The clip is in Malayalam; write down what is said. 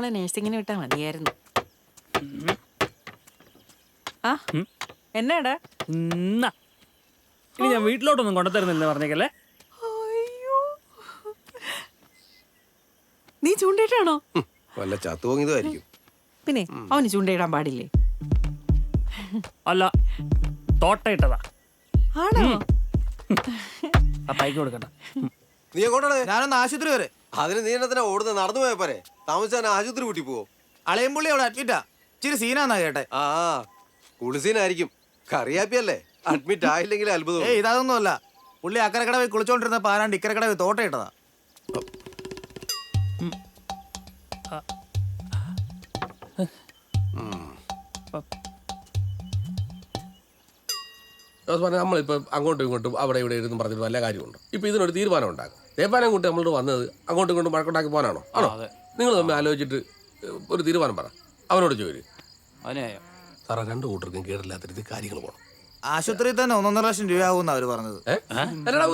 കൂടെ നേഴ്സിങ്ങിന് വിട്ടാ മതിയായിരുന്നു. ആ എന്നാടാ? ഇനി ഞാൻ വീട്ടിലോട്ടൊന്നും കൊണ്ടുതരുന്നില്ല പറഞ്ഞേക്കല്ലേ. അയ്യോ, നീ ചൂണ്ടയിട്ടാണോ? വല്ല ചത്തുപോങ്ങിയതായിരിക്കും. പിന്നെ അവന് ചൂണ്ടയിടാൻ പാടില്ലേ? അല്ല, തോട്ടയിട്ടതാ. ആണോ? ആ പൈക്ക് കൊടുക്കണ്ട. നീ എങ്ങോട്ടാണ്? ഞാനൊന്ന് ആശുപത്രി വരെ. അതിന് നീ എന്നത്തിനാ ഓടുന്നത്? നടന്നു പോയാ പോരെ? താമസിച്ചാൽ ആശുപത്രി കൂട്ടി പോവോ? അളയമ്പുള്ളി അവിടെ അഡ്മിറ്റാ. ഇച്ചിരി സീനാന്നാ കേട്ടെ. ആ കുളിസീനായിരിക്കും. കറിയാപ്പിയല്ലേ? അഡ്മിറ്റ് ആയില്ലെങ്കിൽ അത്ഭുതം. ഏയ് ഇതൊന്നും അല്ല. പുള്ളി അക്കരക്കട പോയി കുളിച്ചോണ്ടിരുന്ന പാരാണ്ട് ഇക്കരക്കട പോയി തോട്ടയിട്ടതാ. നമ്മളിപ്പോൾ അങ്ങോട്ടും ഇങ്ങോട്ടും അവിടെ ഇവിടെ ഇരുന്ന് പറഞ്ഞിട്ട് വല്ല കാര്യമുണ്ട്. ഇപ്പം ഇതിനൊരു തീരുമാനം ഉണ്ടാകും. തേപ്പാനം കൂട്ടി നമ്മളോട് വന്നത് അങ്ങോട്ടും ഇങ്ങോട്ടും വഴക്കുണ്ടാക്കി പോകാനാണോ? ആണോ? നിങ്ങൾ തമ്മിൽ ആലോചിച്ചിട്ട് ഒരു തീരുമാനം പറ. അവനോട് ചോദിക്കും. സാറേ, രണ്ടു കൂട്ടർക്കും കേടില്ലാത്ത രീതിയിൽ കാര്യങ്ങൾ പോകണം. ആശുപത്രിയിൽ തന്നെ 1.5 ലക്ഷം രൂപയാകുമെന്നാ അവര് പറഞ്ഞത്. എന്നടാ